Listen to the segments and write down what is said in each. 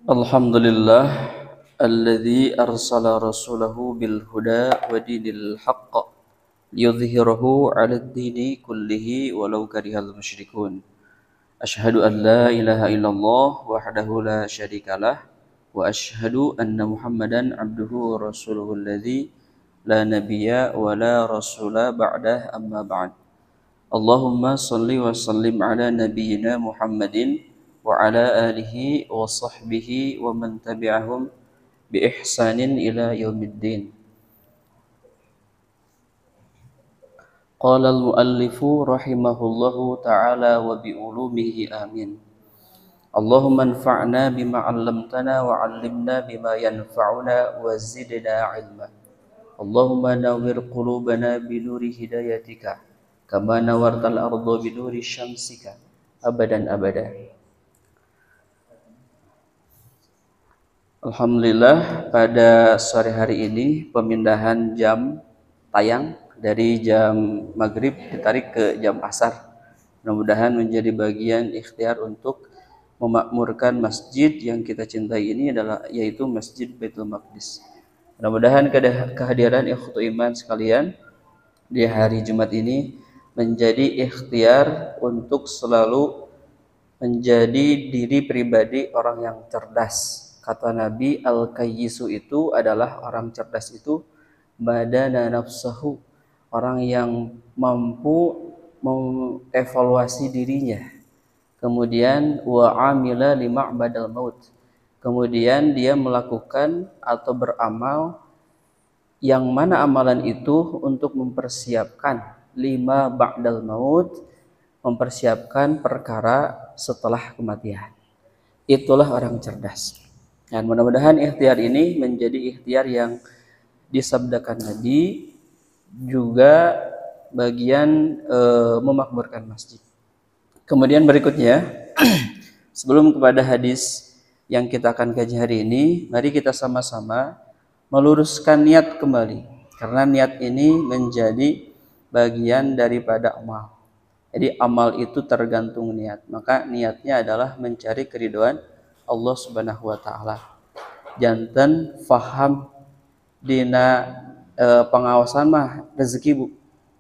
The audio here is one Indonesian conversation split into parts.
Alhamdulillah alladzi arsala rasulahu bil huda wa dinil haqq liyudhhirahu 'alad dini kullihi walau karihal musyrikun. Asyhadu an la ilaha illallah wahdahu la syarikalah wa asyhadu anna Muhammadan 'abduhu wa rasuluhu alladzi la nabiyya wa la rasula ba'dah amma ba'd. Allahumma salli wa sallim ala nabiyyina Muhammadin wa ala alihi wa sahbihi wa man tabi'ahum bi ihsanin ila yaumiddin. Qala al-muallifu rahimahullahu ta'ala wa bi ulumihi amin. Allahumma anfa'na bima 'allamtana wa 'allimna bima yanfa'una wa zidna 'ilma. Allahumma nawwir qulubana bi nuri hidayatika kama nawartal arda bi nuri syamsika abadan abada. Alhamdulillah pada sore hari ini pemindahan jam tayang dari jam maghrib ditarik ke jam asar. Mudah-mudahan menjadi bagian ikhtiar untuk memakmurkan masjid yang kita cintai ini adalah yaitu Masjid Baitul Maqdis. Mudah-mudahan kehadiran ikhwatu iman sekalian di hari Jumat ini menjadi ikhtiar untuk selalu menjadi diri pribadi orang yang cerdas. Kata Nabi, al-kayyisu itu adalah orang cerdas itu badana nafsahu, orang yang mampu mengevaluasi dirinya. Kemudian wa amila lima badal maut. Kemudian dia melakukan atau beramal yang mana amalan itu untuk mempersiapkan lima ba'dal maut, mempersiapkan perkara setelah kematian. Itulah orang cerdas. Dan mudah-mudahan ikhtiar ini menjadi ikhtiar yang disabdakan Nabi, juga bagian memakmurkan masjid. Kemudian berikutnya, sebelum kepada hadis yang kita akan kaji hari ini, mari kita sama-sama meluruskan niat kembali. Karena niat ini menjadi bagian daripada amal. Jadi amal itu tergantung niat. Maka niatnya adalah mencari keridhaan Allah Subhanahu wa taala. Janten faham dina pengawasan mah rezeki, Bu.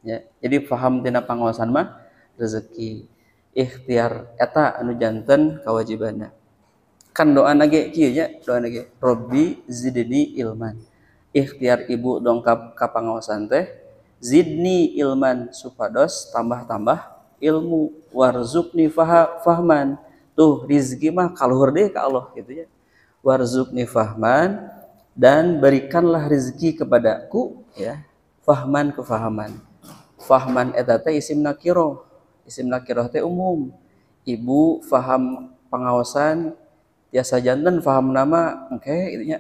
Ya. Jadi faham dina pengawasan mah rezeki. Ikhtiar eta anu janten kewajibanna. Kan doa nage kieu nya, doa nage Robbi zidni ilman. Ikhtiar ibu dongkap ka pangawasan teh zidni ilman, supados tambah-tambah ilmu, warzuqni fahman. Tuh rizki mah kaluhur deh ke Allah gitu ya. Warzuqni fahman, dan berikanlah rizki kepadaku ya, fahman kefahaman. Fahman eta teh isim nakiro. Isim nakiro teh umum. Ibu faham pengawasan, tiasa janten faham nama engke gitu ya.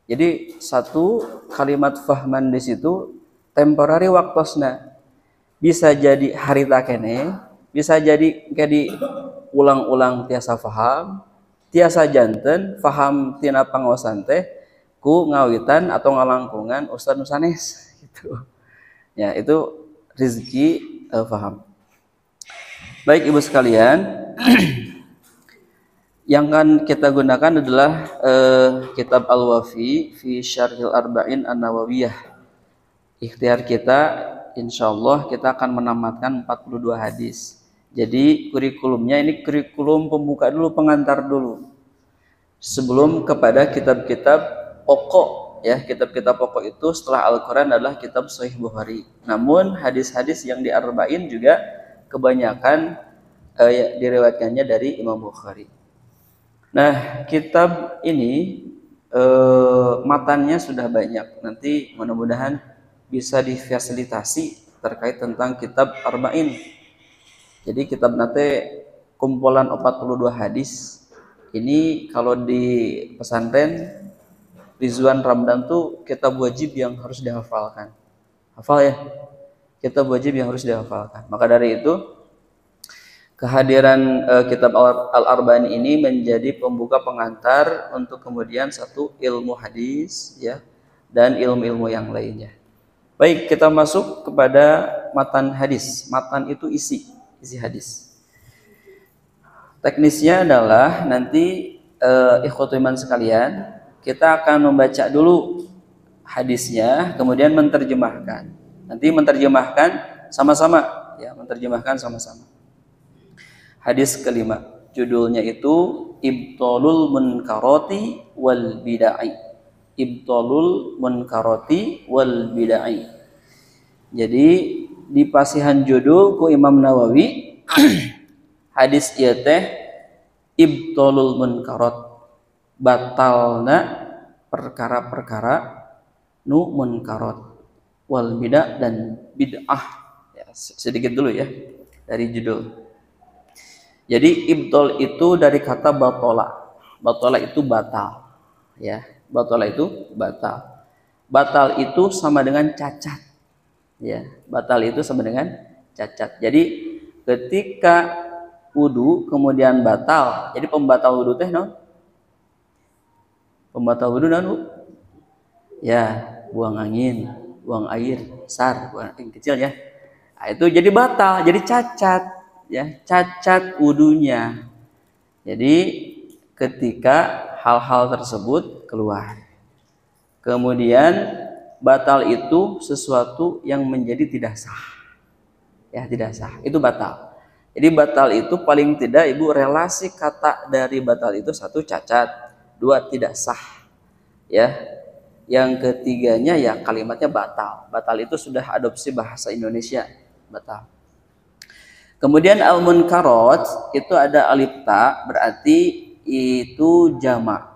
Jadi satu kalimat fahman di situ temporary waktosna. Bisa jadi harita kene, bisa jadi kayak di ulang-ulang tiasa faham, tiasa janten faham tina pangawasan teh ku ngawitan atau ngalangkungan ustaz nusanes gitu. Ya, itu rezeki faham. Baik Ibu sekalian, yang akan kita gunakan adalah kitab Al-Wafi fi Syarhil Arba'in An-Nawawiyah. Ikhtiar kita insyaallah kita akan menamatkan 42 hadis. Jadi kurikulumnya ini kurikulum pembuka dulu, pengantar dulu. Sebelum kepada kitab-kitab pokok ya, kitab-kitab pokok itu setelah Al-Qur'an adalah kitab Sahih Bukhari. Namun hadis-hadis yang di Arba'in juga kebanyakan diriwayatkannya dari Imam Bukhari. Nah, kitab ini matannya sudah banyak. Nanti mudah-mudahan bisa difasilitasi terkait tentang kitab Arba'in. Jadi kitab nate kumpulan 42 hadis. Ini kalau di pesantren Rizwan Ramdan tuh kitab wajib yang harus dihafalkan. Hafal ya? Kitab wajib yang harus dihafalkan. Maka dari itu kehadiran kitab Al-Arba'in ini menjadi pembuka pengantar untuk kemudian satu ilmu hadis ya, dan ilmu-ilmu yang lainnya. Baik, kita masuk kepada matan hadis. Matan itu isi hadis. Teknisnya adalah nanti ikhwatul iman sekalian, kita akan membaca dulu hadisnya, kemudian menerjemahkan. Nanti menerjemahkan sama-sama, ya, menerjemahkan sama-sama. Hadis kelima, judulnya itu Ibtalul Munkarati wal Bid'ah. Ibtalul Munkarati wal Bid'ah. Jadi di pasihan judul ku Imam Nawawi hadis ieu teh Ibtalul Munkarat, batalna perkara-perkara nu munkarat, wal bid'ah dan bid'ah. Ya, sedikit dulu ya dari judul. Jadi ibtol itu dari kata batola. Batola itu batal. Ya, batola itu batal. Batal itu sama dengan cacat. Ya, batal itu sama dengan cacat. Jadi ketika wudu kemudian batal. Jadi pembatal wudu teh non? Pembatal wudu non? Ya, buang angin, buang air besar, buang angin kecil ya. Nah, itu jadi batal, jadi cacat, ya, cacat wudunya. Jadi ketika hal-hal tersebut keluar, kemudian batal itu sesuatu yang menjadi tidak sah, ya, tidak sah, itu batal. Jadi batal itu paling tidak ibu relasi kata dari batal itu satu cacat, dua tidak sah, ya. Yang ketiganya ya kalimatnya batal. Batal itu sudah adopsi bahasa Indonesia, batal. Kemudian al-munkarat itu ada alif ta, berarti itu jamak.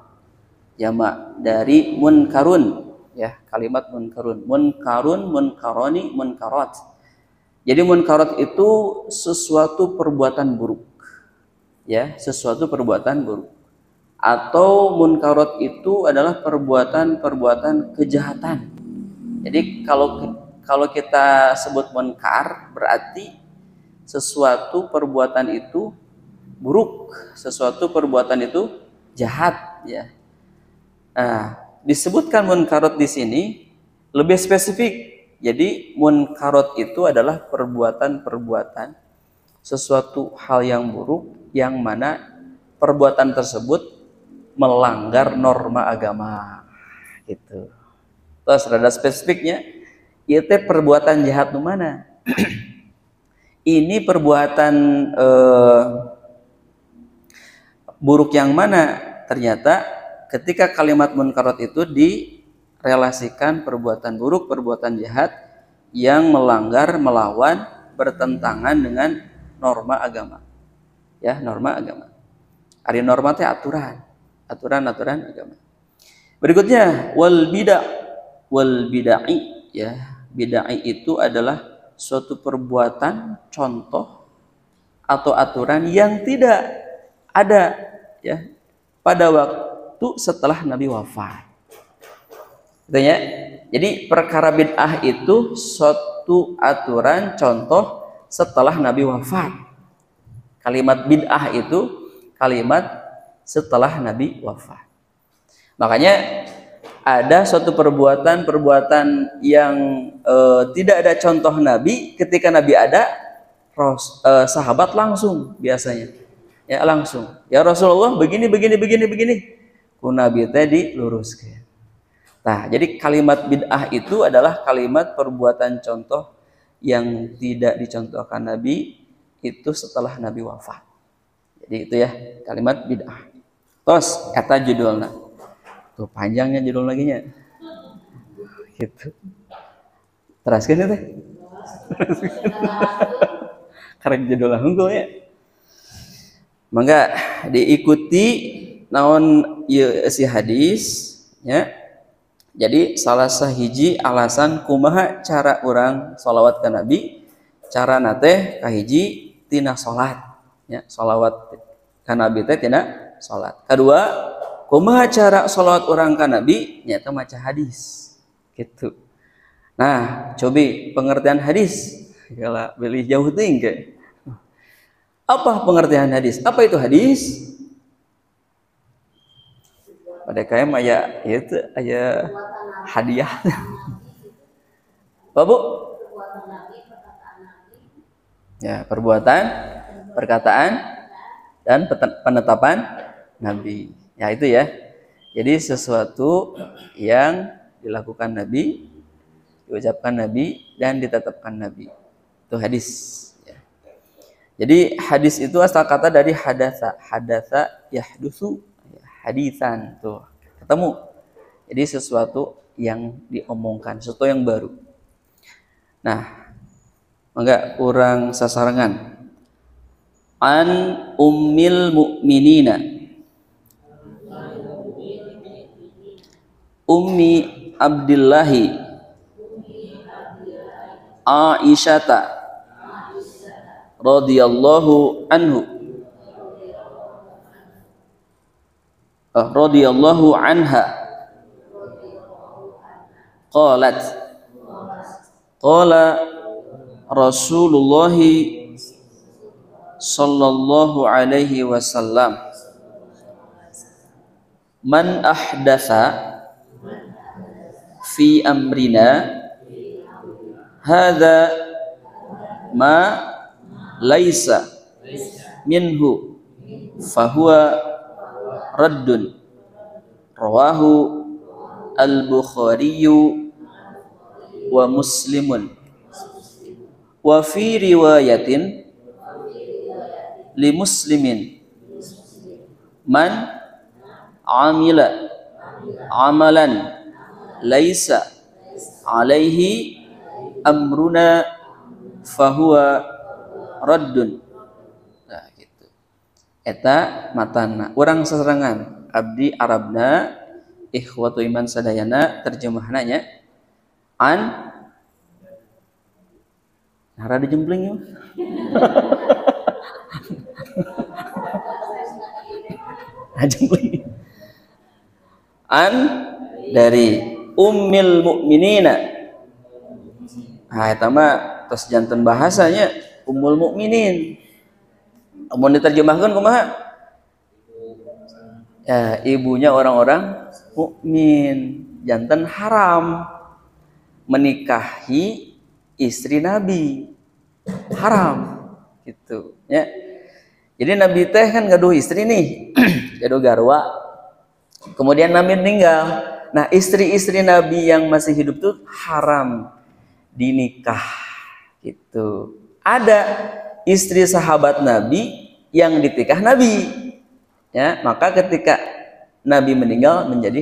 Jamak dari munkarun, ya, kalimat munkarun. Munkarun, munkaroni, munkarat. Jadi munkarat itu sesuatu perbuatan buruk. Ya, sesuatu perbuatan buruk. Atau munkarat itu adalah perbuatan-perbuatan kejahatan. Jadi kalau kita sebut munkar berarti sesuatu perbuatan itu buruk, sesuatu perbuatan itu jahat, ya. Nah, disebutkan munkarat di sini lebih spesifik. Jadi munkarat itu adalah perbuatan-perbuatan sesuatu hal yang buruk yang mana perbuatan tersebut melanggar norma agama, gitu. Terus rada spesifiknya, ieu teh perbuatan jahat nu mana? Ini perbuatan buruk yang mana? Ternyata ketika kalimat munkarat itu direlasikan perbuatan buruk, perbuatan jahat yang melanggar, melawan, bertentangan dengan norma agama. Ya, norma agama. Ari norma teh aturan-aturan agama. Berikutnya wal bid'ah, ya. Bid'ah itu adalah suatu perbuatan, contoh atau aturan yang tidak ada, ya, pada waktu setelah Nabi wafat. Artinya, jadi perkara bid'ah itu suatu aturan, contoh setelah Nabi wafat. Kalimat bid'ah itu kalimat setelah Nabi wafat. Makanya ada suatu perbuatan yang tidak ada contoh Nabi, ketika Nabi ada, sahabat langsung biasanya, ya, langsung, ya Rasulullah begini. Ku Nabi tadi luruskan. Nah, jadi kalimat bid'ah itu adalah kalimat perbuatan contoh yang tidak dicontohkan Nabi itu setelah Nabi wafat. Jadi itu ya kalimat bid'ah. Terus kata judulnya, tuh panjangnya judul lagi nya, gitu. Teraskan itu, karena judulnya unggul ya. Mangga diikuti naon ieu si hadis, ya. Jadi salah sahiji alasan kumaha cara orang sholawat ke Nabi, cara nate kahiji tina sholat, ya, sholawat ke Nabi teh tina sholat. Kedua, kumaha cara sholawat orang ke Nabi, nyata maca hadis, gitu. Nah, cobi pengertian hadis, kalau beli jauh tinggi. Apa pengertian hadis? Apa itu hadis? Pada kayak aya itu aya hadiah. Apa, Bu? Ya, perbuatan, perkataan, dan penetapan Nabi. Ya itu ya. Jadi sesuatu yang dilakukan Nabi, diucapkan Nabi, dan ditetapkan Nabi. Itu hadis. Ya. Jadi hadis itu asal kata dari hadatsa. Hadatsa yahdusu, hadisan. Tuh, ketemu. Jadi sesuatu yang diomongkan, sesuatu yang baru. Nah, enggak kurang sasarangan. An ummil mu'minina Ummi Abdillahi Aisyata radhiyallahu anhu radhiyallahu anha qalat qala Rasulullah sallallahu alaihi wasallam man ahdatsa fi amrina hadza ma laisa minhu fahuwa raddun rawahu al-Bukhari wa Muslimun wa fi riwayatin li Muslimin man amila amalan laisa alaihi amruna fahuwa raddun. Nah gitu. Eta matana urang saserangan abdi Arabna ikhwatu iman sadayana terjemahannya an hara dijempling yuk. Jempling. An dari ummil mukminina. Nah, eta mah tos janten bahasanya ummul mukminin. Mun diterjemahkeun kumaha? Ya, ibunya orang-orang mukmin. Janten haram menikahi istri Nabi. Haram gitu, ya. Jadi Nabi teh kan gaduh istri nih. Gaduh garwa. Kemudian Nabi meninggal. Nah, istri-istri Nabi yang masih hidup tuh haram dinikah gitu. Ada istri sahabat Nabi yang ditikah Nabi. Ya, maka ketika Nabi meninggal menjadi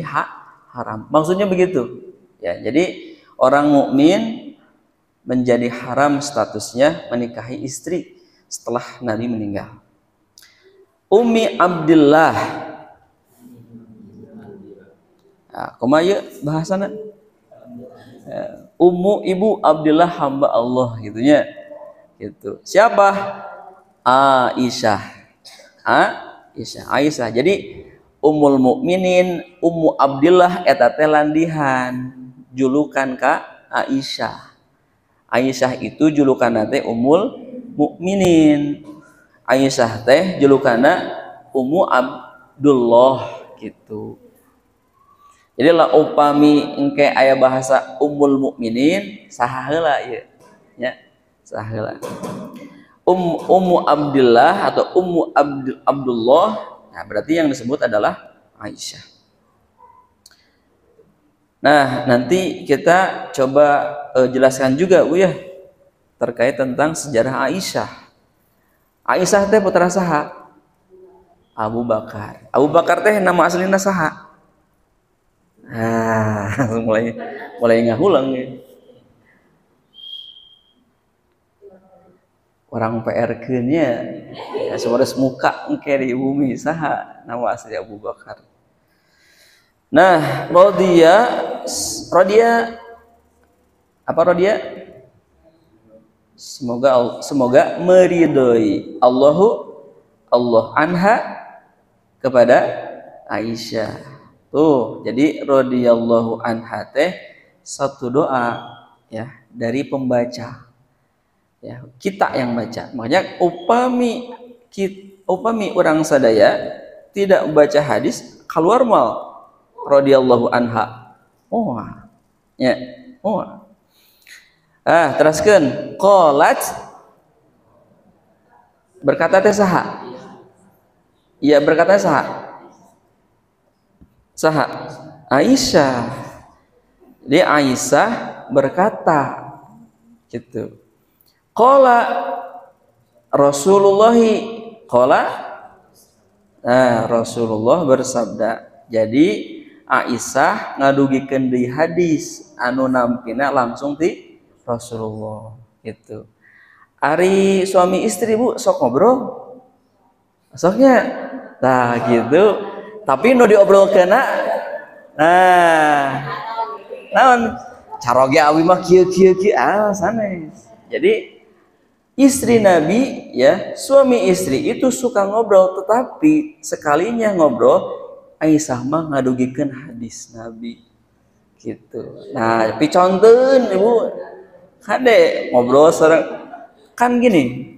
haram. Maksudnya begitu. Ya, jadi orang mukmin menjadi haram statusnya menikahi istri setelah Nabi meninggal. Ummi Abdillah. Nah, kumaha bahasana? Ummu ibu Abdillah hamba Allah gitunya. Gitu. Siapa? Aisyah. Aisyah. Jadi Ummul Mukminin, Ummu Abdillah eta teh landihan julukan ka Aisyah. Aisyah itu julukanna teh Ummul Mukminin. Aisyah teh julukanna Ummu Abdullah gitu. Jadi lah upami engke aya bahasa Ummul Mukminin saha heula ieu nya saha heula. Ummu Abdillah atau Ummu Abdullah, nah berarti yang disebut adalah Aisyah. Nah, nanti kita coba jelaskan juga ya terkait tentang sejarah Aisyah. Aisyah teh putra saha? Abu Bakar. Abu Bakar teh nama aslina saha? Mulai ngahulang ya. Orang PR-keunnya ya sebares muka engke di bumi saha nama asli Abu Bakar. Nah, Rodia apa Rodia? Semoga meridhoi Allah anha kepada Aisyah. Tuh, jadi radhiyallahu anha teh satu doa ya dari pembaca. Ya, kita yang baca. Makanya upami orang sadaya tidak membaca hadis keluar mal radhiyallahu anha. Oh. Ya. Oh. Teruskeun qalat berkata teh saha? Iya berkata saha? Saha? Aisyah. Dia Aisyah berkata gitu. Qala Rasulullah qala, nah Rasulullah bersabda. Jadi Aisyah ngadugikeun di hadis anu nampina langsung ti Rasulullah gitu. Ari suami istri Bu sok ngobrol. Soknya. Nah gitu. Tapi nu diobrolkeunna nah naon caroge awi mah kieu sanes. Jadi istri Nabi ya, suami istri itu suka ngobrol, tetapi sekalinya ngobrol Aisyah mah ngadugikeun hadis Nabi gitu. Nah, piconteun Ibu. Kade ngobrol sareng kan gini.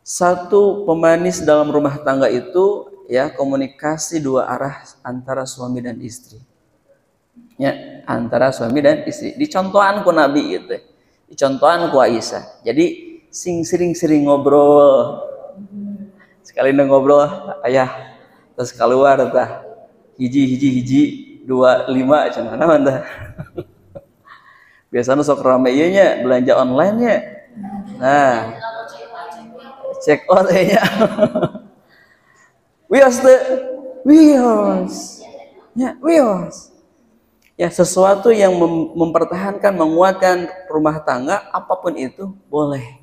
Satu pemanis dalam rumah tangga itu ya komunikasi dua arah antara suami dan istri. Ya, antara suami dan istri. Dicontohan ku Nabi itu. Dicontohan ku Aisyah. Jadi sering ngobrol. Sekali ngobrol ayah terus keluar tah. Hiji 25 cenah naon tah. Biasanya sok rame ieu nya belanja online nya. Nah, check out nya. Wios teh. Wios. Ya, wios. Ya, sesuatu yang mempertahankan, menguatkan rumah tangga apapun itu boleh.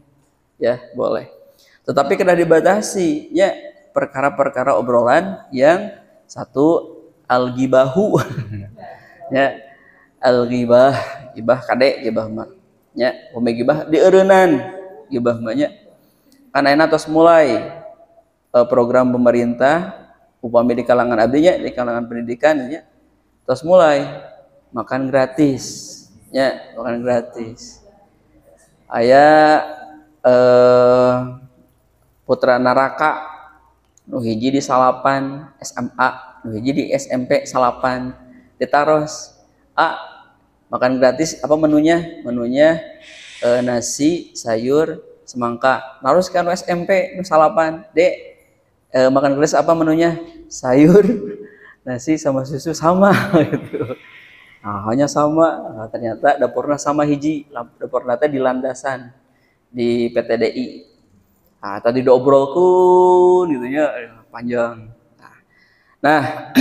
Ya, boleh. Tetapi kena dibatasi ya perkara-perkara obrolan yang satu al-gibahu. Ya, al-gibah, gibah kade gibah mah. Ya, ume gibah dieureunnan gibah mah nya. Kan ayeuna tos mulai program pemerintah upami di kalangan abdinya di kalangan pendidikan ya. Tos mulai makan gratis. Ya, makan gratis. Aya putra naraka nu hiji di salapan SMA, nu hiji di SMP salapan, ditaros makan gratis apa menunya? Menunya nasi, sayur, semangka. Naros kan SMP nu salapan, makan gratis apa menunya? Sayur, nasi sama susu sama gitu. Nah, hanya sama. Nah, ternyata dapurna sama hiji, dapurna teh di landasan di PTDI. Nah, tadi diobrolkeun gitu nya panjang. Nah,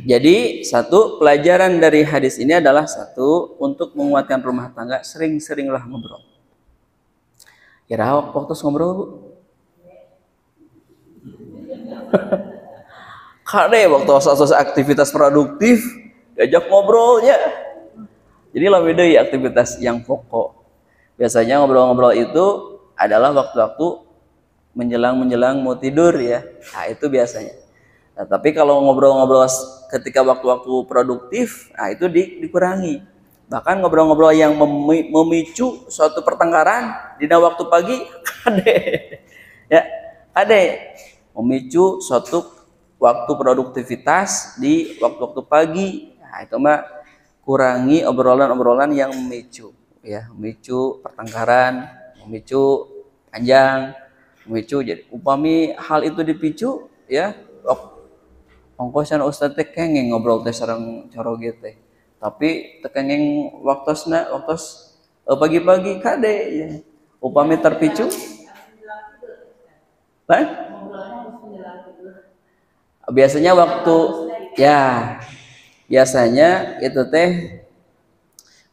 jadi satu pelajaran dari hadis ini adalah satu untuk menguatkan rumah tangga sering-seringlah ngobrol. Kira waktu ngobrol Bu. Kade waktu asa aktivitas produktif diajak ngobrolnya. Jadi lebih dari aktivitas yang pokok. Biasanya ngobrol-ngobrol itu adalah waktu-waktu menjelang mau tidur ya. Nah, itu biasanya. Nah, tapi kalau ngobrol-ngobrol ketika waktu-waktu produktif, nah itu dikurangi. Bahkan ngobrol-ngobrol yang memicu suatu pertengkaran di waktu pagi, kade. Ya, kade. Memicu suatu waktu produktivitas di waktu-waktu pagi. Nah, itu mah kurangi obrolan-obrolan yang memicu ya, memicu pertengkaran, memicu panjang, memicu. Jadi upami hal itu dipicu ya, ongkosan ustad teh kengeng ngobrol teh sareng coroge teh. Tapi teu kengeng waktosna pagi-pagi kade ya. Upami terpicu biasanya waktu ya biasanya itu teh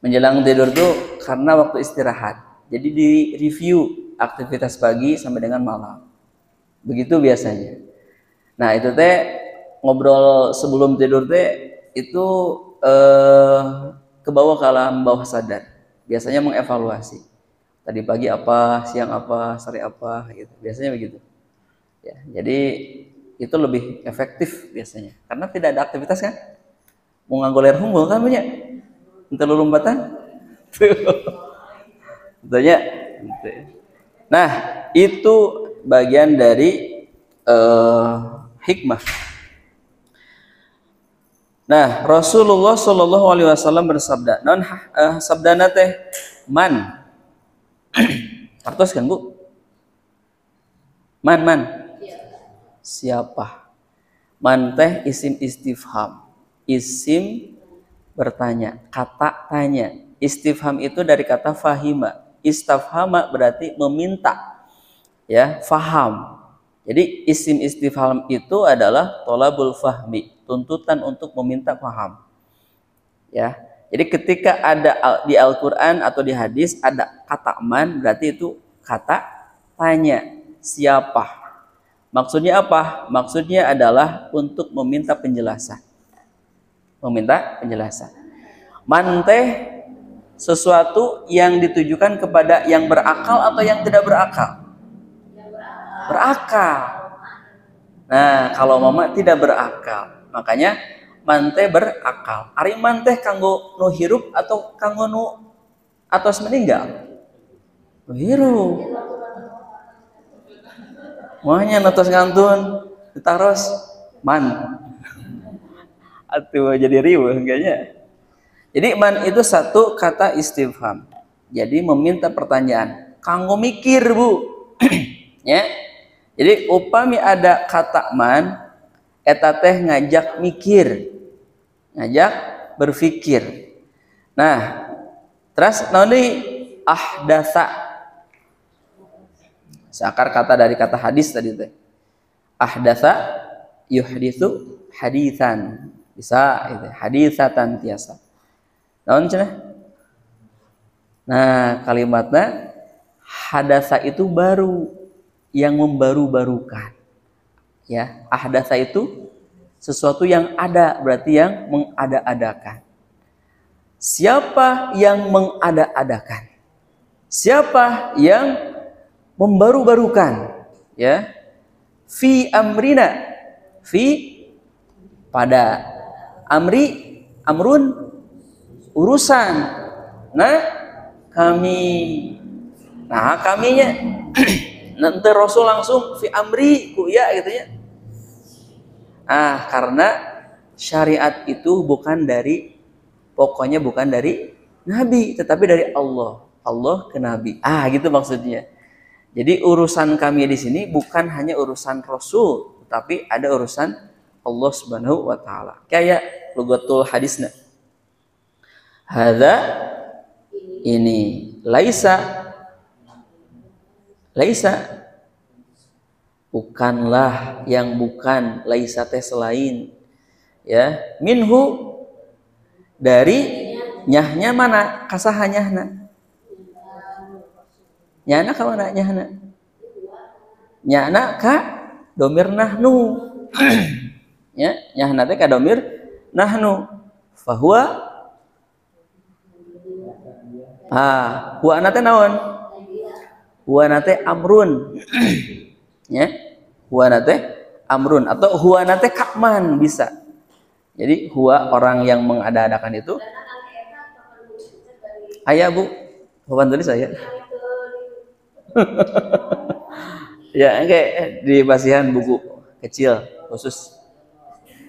menjelang tidur tuh karena waktu istirahat. Jadi di review aktivitas pagi sampai dengan malam. Begitu biasanya. Nah, itu teh ngobrol sebelum tidur teh itu ke bawah ke alam bawah sadar. Biasanya mengevaluasi. Tadi pagi apa, siang apa, sore apa gitu. Biasanya begitu. Ya, jadi itu lebih efektif biasanya. Karena tidak ada aktivitas kan? Mau nganggoler humbul kan banyak. Entar lompatan. Betulnya. Nah, itu bagian dari hikmah. Nah, Rasulullah Shallallahu Alaihi Wasallam bersabda, non sabdana teh man, artos kan Bu? Man, siapa? Man teh isim istifham. Isim bertanya, kata tanya. Istifham itu dari kata fahima. Istafhama berarti meminta, ya, faham. Jadi isim istifham itu adalah tolabul fahmi, tuntutan untuk meminta faham. Ya, jadi ketika ada di Al-Quran atau di hadis ada kata man, berarti itu kata tanya, siapa? Maksudnya apa? Maksudnya adalah untuk meminta penjelasan. Meminta penjelasan. Man teh sesuatu yang ditujukan kepada yang berakal atau yang tidak berakal? Berakal. Nah, kalau mama tidak berakal, makanya mante berakal. Ari mante kanggo nu hirup atau kanggo nu atos meninggal? Nu hirup. Moanya atos ngantun ditaros man. Atuh jadi riweuh kayaknya. Jadi man itu satu kata istifham. Jadi meminta pertanyaan. Kanggo mikir, Bu. Ya. Jadi upami ada kata man, eta teh ngajak mikir, ngajak berpikir. Nah, terus naoni ahdatsa. Seakar kata dari kata hadis tadi teh. Ahdatsa yuhditsu haditsan. Bisa itu, haditsatan tiasa. Naon cenah? Nah, kalimatnya hadatsa itu baru, yang membaru-barukan. Ya, ahdatsa itu sesuatu yang ada, berarti yang mengada-adakan. Siapa yang mengada-adakan? Siapa yang membaru-barukan? Ya. Fi amrina. Fi pada amri, amrun urusan. Nah, kami. Nah, kaminya nanti Rasul langsung fi amri ku ya gitu ya. Karena syariat itu bukan dari, pokoknya bukan dari Nabi, tetapi dari Allah. Allah ke Nabi. Gitu maksudnya. Jadi urusan kami di sini bukan hanya urusan Rasul, tetapi ada urusan Allah Subhanahu wa taala. Kayak lugatul hadisna. Hadza ini laisa bukanlah, yang bukan, laisa teh selain, ya, minhu dari nyahnya mana kasaha nyahna, nyana ka mana nyahna, nyana ka domir nahnu. Ya, nyahna teh ka domir nahnu, fahuwa huwa teh naon? Huwa teh amrun. Ya, huwa teh amrun atau huwa teh kakman bisa. Jadi huwa orang yang mengada-adakan itu. Ayah Bu, papan tulis saya. Ya, kayak di basihan buku kecil khusus.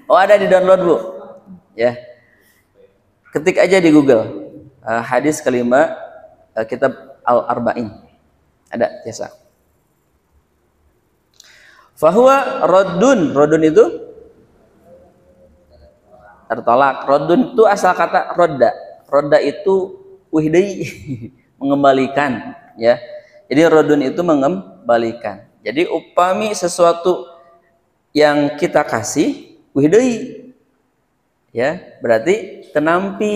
Oh, ada di download Bu. Ya. Ketik aja di Google. Hadis kelima, kitab Al-Arba'in. Ada biasa. Fahuwa raddun. Raddun itu tertolak. Raddun itu asal kata rodda. Rodda itu wihdai, mengembalikan, ya. Jadi raddun itu mengembalikan. Jadi upami sesuatu yang kita kasih wihdai, ya, berarti tenampi,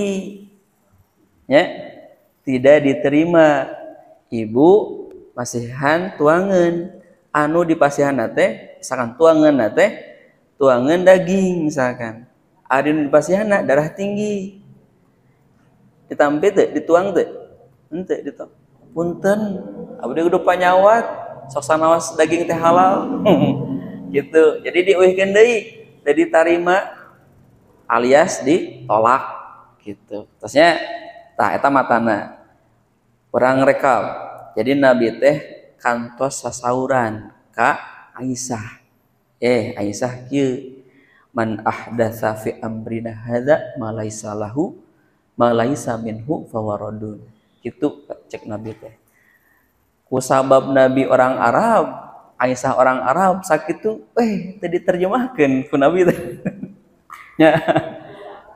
ya, tidak diterima. Ibu pasihan tuangan, anu di pasihan nate, misalkan tuangan nate, tuangan daging misalkan, ada di pasihan darah tinggi, ditampi teh, dituang teh, ente dituang, punten, abdi udah panyawat, sok sanawas daging teh halal, gitu. Jadi diuihkeun deui, teu diterima alias ditolak, gitu. Terusnya, tah eta matana. Perang rekap. Jadi Nabi teh kantos sasauran ka Aisyah. Aisyah kieu, man ahdatsa fi amrina hadza ma laisa lahu ma laisa minhu fawaradun. Kitu cek Nabi teh. Ku sabab Nabi orang Arab, Aisyah orang Arab sakitu teu diterjemahkeun ku Nabi teh. Ya.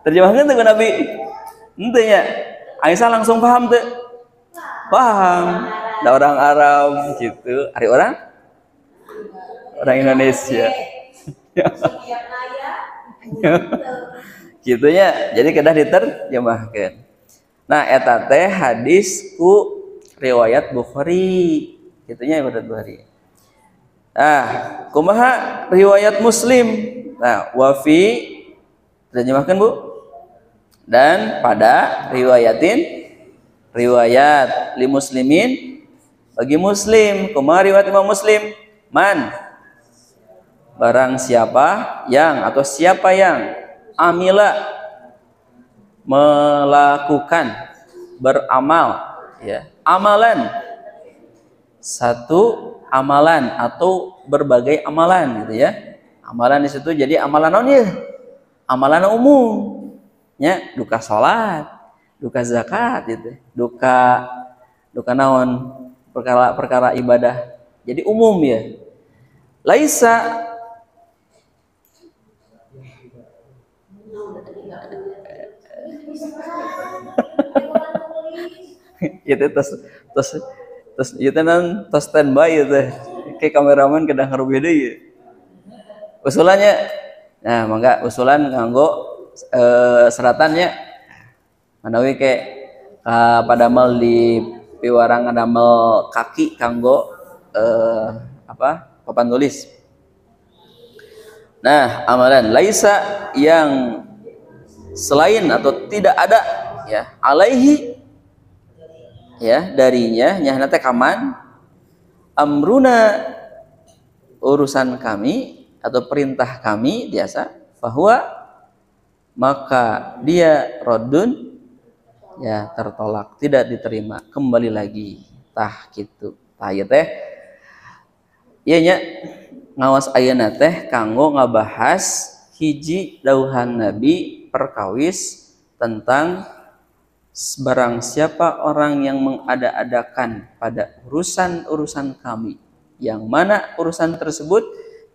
Terjemahkan tuh Nabi. Ente nya. Aisyah langsung paham tuh. Paham. Ada orang Arab gitu. Hari orang Indonesia. Gitunya. Jadi kedah diterjemahkan. Nah, eta teh hadis ku riwayat Bukhari. Gitunya riwayat Bukhari. Nah, kumaha riwayat Muslim. Nah, wafi terjemahkan Bu. Dan pada riwayat li muslimin bagi muslim. Kumaha riwayat Imam Muslim? Man barang siapa yang atau siapa yang amila melakukan beramal ya, amalan satu amalan atau berbagai amalan gitu ya. Amalan di situ jadi amalan naon ya? Amalan umum. Ya, duka salat, duka zakat gitu. Duka naon? Perkara ibadah. Jadi umum ya. Laisa itu terus itu nan tos standby itu kayak kameraman kadang ngarubih deui ya. Usulannya nah mangga usulan nganggo seratannya manawi ke padamel di piwarang ngadamel kaki kanggo papan tulis. Nah, amalan laisa yang selain atau tidak ada ya alaihi ya darinya nyahna teh kaman amruna urusan kami atau perintah kami biasa bahwa maka dia rodun ya tertolak tidak diterima kembali lagi tah gitu tah ieu teh ieu nya ngawas ayeuna teh kanggo ngabahas hiji dauhan Nabi perkawis tentang barang siapa orang yang mengada-adakan pada urusan-urusan kami yang mana urusan tersebut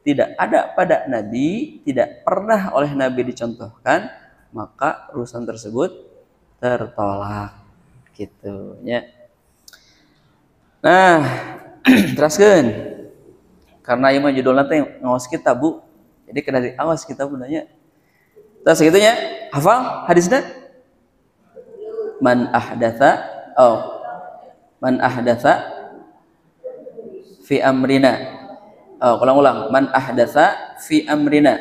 tidak ada pada Nabi, tidak pernah oleh Nabi dicontohkan, maka urusan tersebut tertolak gitu ya. Nah, teruskeun. Karena ieu mah judulna teh ngawas kitab Bu. Jadi kena diawas kitab nanya. Terus segitunya, hafal hadisnya? Man ahdatsa fi amrina. Ulang-ulang. Man ahdatsa fi amrina.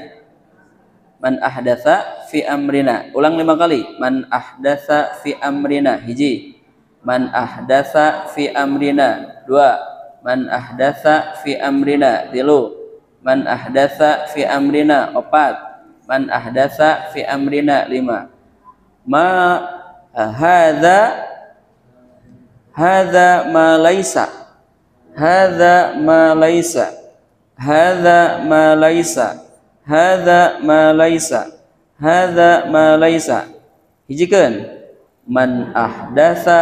Man ahdatsa fi amrina. Ulang 5 kali. Man ahdatsa fi amrina. Hiji. Man ahdatsa fi amrina. 2. Man ahdatsa fi amrina. 3. Man ahdatsa fi amrina. 4. Man ahdatsa fi amrina. 5. Ma hadza ma laisa hadza ma laisa hadza ma laisa hadza ma laisa hadza ma laisa hijikeun man ahdatsa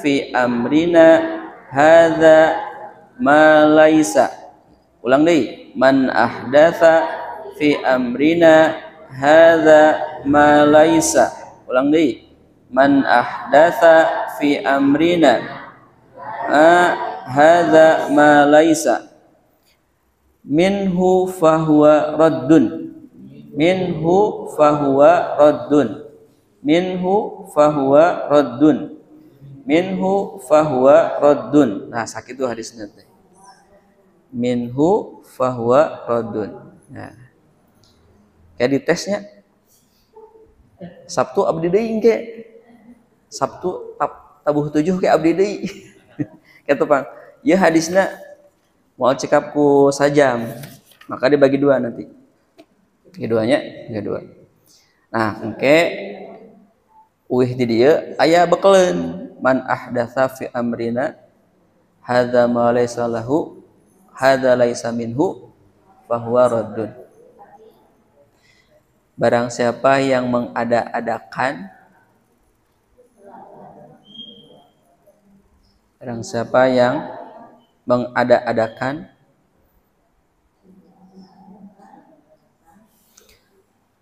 fi amrina hadza ma laisa ulang deui man ahdatsa fi amrina hadza ma laisa ulang deui man ahdatsa fi amrina hadza ma laisa minhu fahuwa raddun minhu fahuwa raddun minhu fahuwa raddun minhu fahuwa raddun. Nah sakitu hadisnya teh minhu fahuwa raddun. Nah kayak di tesnya Sabtu abdi deui engke Sabtu tabuh 7 ke abdi deui. Kitu Pang. Ieu hadisna moal cekap ku sajam. Maka dibagi 2 nanti. Keduanya, kedua. Nah, engke uih di dieu aya bekeleun man ahdatsa fi amrina hadza ma laysa lahu hadza laysa minhu fahuwa raddun. Barang siapa yang mengada-adakan barang siapa yang mengada-adakan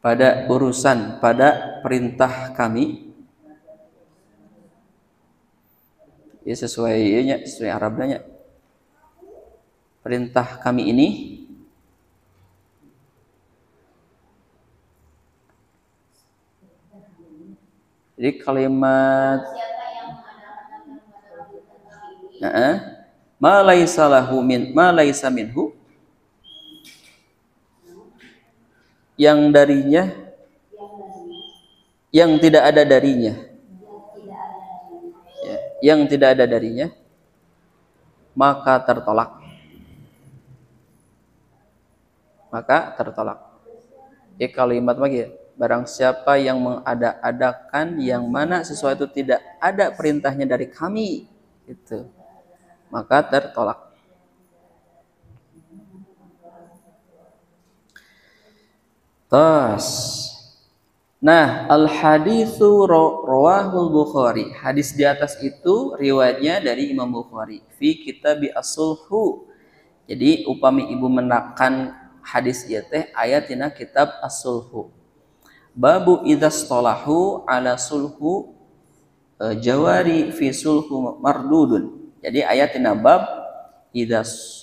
pada urusan, pada perintah kami. Ya sesuai Arabnya. Perintah kami ini jadi kalimat ma laisa lahu min ma laisa minhu, yang darinya, yang tidak ada darinya, ya, yang tidak ada darinya, maka tertolak. Maka tertolak. Ya kalimat lagi ya. Barang siapa yang mengada-adakan yang mana sesuatu tidak ada perintahnya dari kami, itu, maka tertolak. Nah, al-haditsu rawahul Bukhari. Hadis di atas itu riwayatnya dari Imam Bukhari. Fi kitabi as-sulhu. Jadi upami ibu menakan hadis ieu teh aya tina kitab as-sulhu. Babu idzas talahu ala sulhu jawari fi sulhu mardudun. Jadi ayat tina bab idzas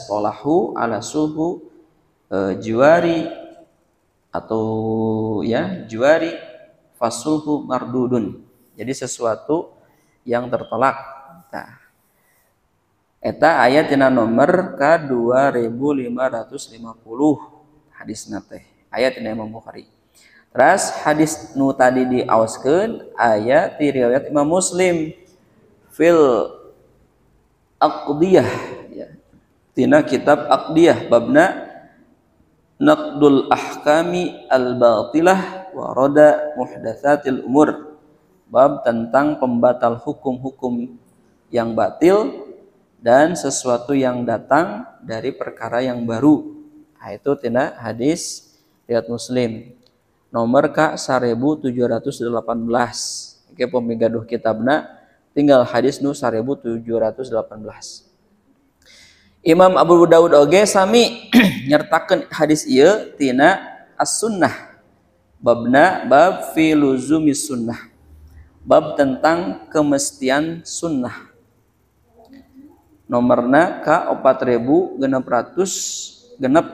talahu ala sulhu jawari atau ya juari fasulhu mardudun. Jadi sesuatu yang tertolak. Nah, eta ayat tina nomor ka 2550 hadis nate. Ayat tina Imam Bukhari. Terus hadis nu tadi diaoskeun ayat di riwayat Imam Muslim fil aqdiyah ya. Tina kitab aqdiyah babna naqdul ahkami al-batilah wa rada muhdatsatil umur. Bab tentang pembatal hukum-hukum yang batil dan sesuatu yang datang dari perkara yang baru. Nah, itu tina hadis riwayat Muslim nomor ka 1718. Oke, pemigaduh kitabna tinggal hadis nu 1718. Imam Abu Dawud oge sami nyertakeun hadis ieu tina as-sunnah. Babna bab fi luzumis sunnah. Bab tentang kemestian sunnah. Nomorna ka 4600 genep.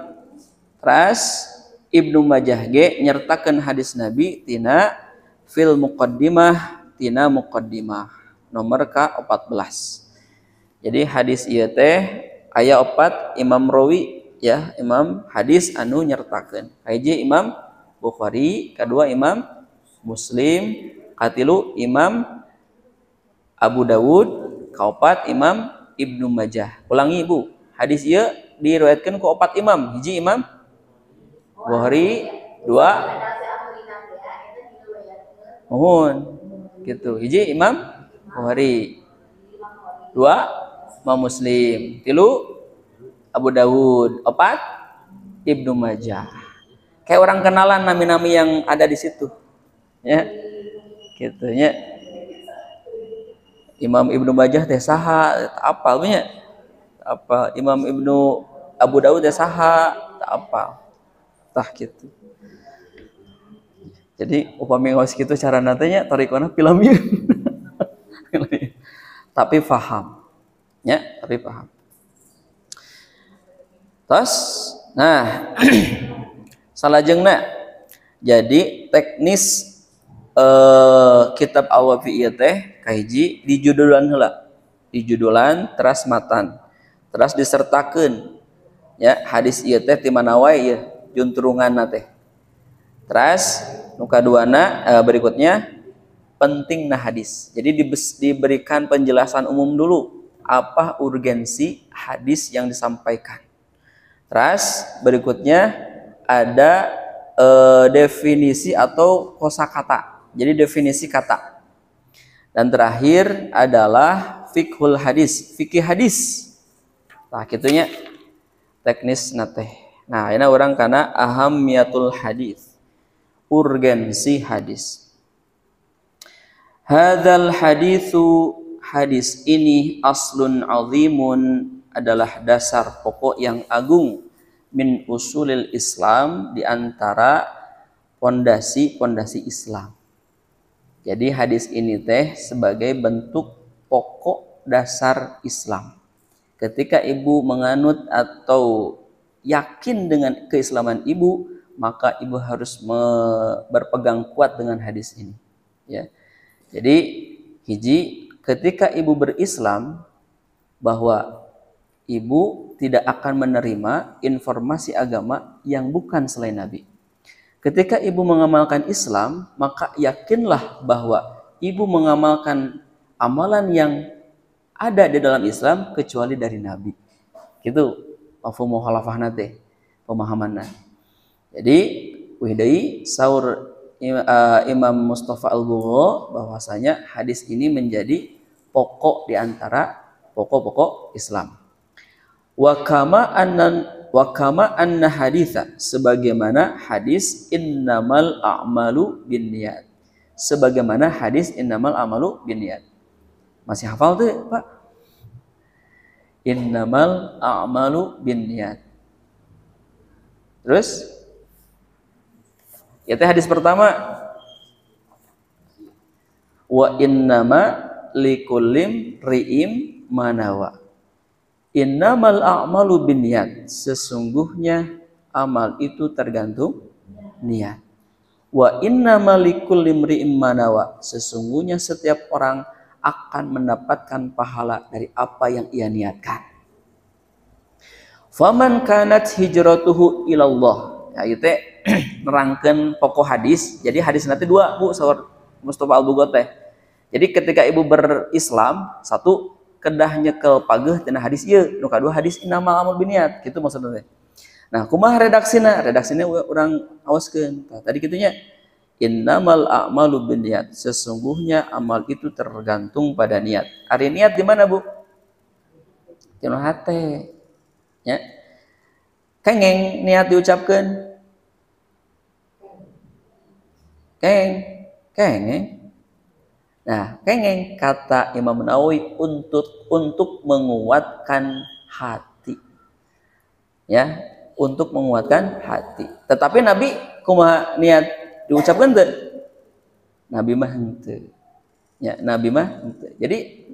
Teras Ibnu Majah ge nyertakeun hadis Nabi tina fil muqaddimah, tina muqaddimah nomor ka 14. Jadi hadis ieu teh aya 4 imam rawi ya, imam hadis anu nyertakeun. Hiji Imam Bukhari, kedua Imam Muslim, katilu Imam Abu Dawud, kaopat Imam Ibnu Majah. Ulangi Ibu, hadis ieu diriwayatkeun ku 4 imam. Hiji Imam Bukhari, dua mohon gitu. Hiji Imam Bukhari, dua Imam Muslim, tilu Abu Dawud, opat Ibnu Majah. Kayak orang kenalan nami-nami yang ada di situ, ya, gitu ya. Imam Ibnu Majah teh saha, apal nya? Apa Imam Ibnu Abu Dawud teh saha, tak apal. Tah gitu. Jadi upami ngaos kitu cara natanya tarikona pilamiun. Tapi paham. Ya, tapi paham. Terus, nah, salajengna. Jadi teknis kitab Al-Wafi ieu teh kahiji dijudulan heula. Dijudulan teras matan. Teras disertakeun ya hadis ieu teh ti mana wae ieu juntrunganna teh. Teras nu kaduana berikutnya pentingna hadis. Jadi diberikan penjelasan umum dulu apa urgensi hadis yang disampaikan. Terus berikutnya ada definisi atau kosakata. Jadi definisi kata. Dan terakhir adalah fiqhul hadis, fikih hadis. Nah, kitunya teknis nate. Nah, ini orang kana ahammiyatul hadis. Urgensi hadis. Hadzal haditsu, hadis ini aslun azimun, adalah dasar pokok yang agung min usulil Islam, di antara pondasi Islam. Jadi hadis ini teh sebagai bentuk pokok dasar Islam. Ketika ibu menganut atau yakin dengan keislaman ibu, maka ibu harus berpegang kuat dengan hadis ini. Ya. Jadi hiji, ketika ibu berislam, bahwa ibu tidak akan menerima informasi agama yang bukan selain Nabi. Ketika ibu mengamalkan Islam, maka yakinlah bahwa ibu mengamalkan amalan yang ada di dalam Islam kecuali dari Nabi. Gitu mafhum mukhalafahna teh, pemahamanna. Jadi wihdayi saur Imam Mustafa Al-Bugha bahwasanya hadis ini menjadi pokok di antara pokok-pokok Islam. Wa kama anna haditha, sebagaimana hadis innamal a'malu binniyat. Sebagaimana hadis innamal a'malu binniyat. Masih hafal tuh, Pak? Innamal a'malu binniyat. Terus itu hadis pertama, wa innama likullim ri'im manawa. Innamal a'malu binniyat, sesungguhnya amal itu tergantung niat. Wa innamal likullim ri'im manawa, sesungguhnya setiap orang akan mendapatkan pahala dari apa yang ia niatkan. Faman kanat hijratuhu ilallah. Ya itu nerangkeun pokok hadis. Jadi hadis nanti dua, Bu, saur Mustafa Al-Bugha teh. Jadi ketika ibu berislam, satu kedah nyekel pageuh tina hadis ieu, nu kadua hadis innamal a'malu binniyat, kitu maksudna teh. Nah, kumaha redaksina? Redaksina urang aoskeun. Tadi kitunya innamal a'malu binniyat, sesungguhnya amal itu tergantung pada niat. Ari niat di mana, Bu? Tina hate. Ya. Kengeng niat diucapkeun. Kengeng. Nah, kengeng kata Imam Nawawi untuk menguatkan hati. Ya, untuk menguatkan hati. Tetapi Nabi kumaha niat diucapkan teu? Nabi mah henteu. Ya, Nabi mah henteu. Jadi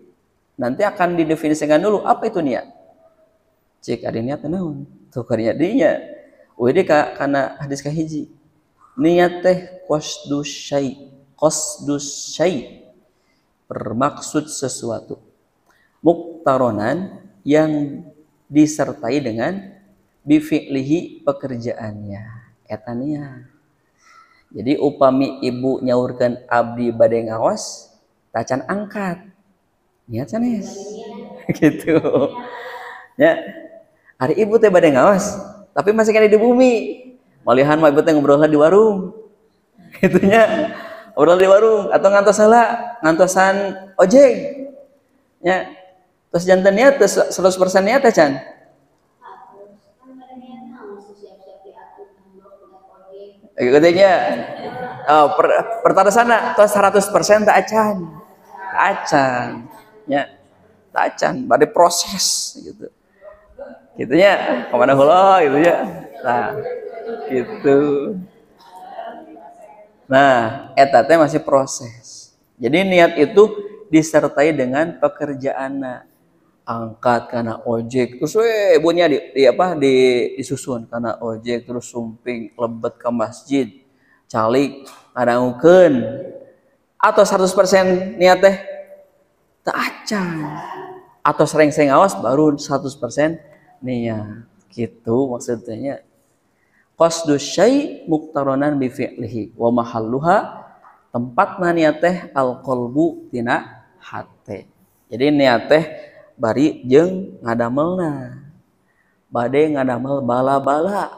nanti akan didefinisikan dulu apa itu niat. Cek ada niat naon? Tuh niat dinya. Wede kana hadis kahiji. Niat teh qasdus syai. Bermaksud sesuatu. Muktaronan yang disertai dengan bifi'lihi pekerjaannya. Eta niat. Jadi upami ibu nyaurkeun abdi bade ngaos, tacan angkat. Niat sanes. Gitu. Ya. Hari ibu teh bade ngaos, tapi masih kena di bumi. Malihan mah ibu teh ngobrolna di warung. Gitunya. Ngobrol di warung atau ngantos heula, ngantosan ojek. Ya. Terus jantan niat 100% niat teh can. Katanya pertanda sana tos 100% tak acan. Ya. Tak acan, bade proses gitu. Gitunya kemana heula gitu ya. Nah, gitu. Nah, eta teh masih proses. Jadi niat itu disertai dengan pekerjaanna. Angkat kana ojek, terus ibunya disusun kana ojek, terus sumping lebet ke masjid, calik ngadangukeun. Atau 100% niat teh teu acan. Atau sering-sering awas baru 100% niat. Gitu maksudnya. Qasdus syai' muqtaronan bi fi'lihi wa mahalluha, tempatna niat teh al-qalbu tina hate. Jadi niat teh bari jeung ngadamelna. Bade ngadamel bala-bala.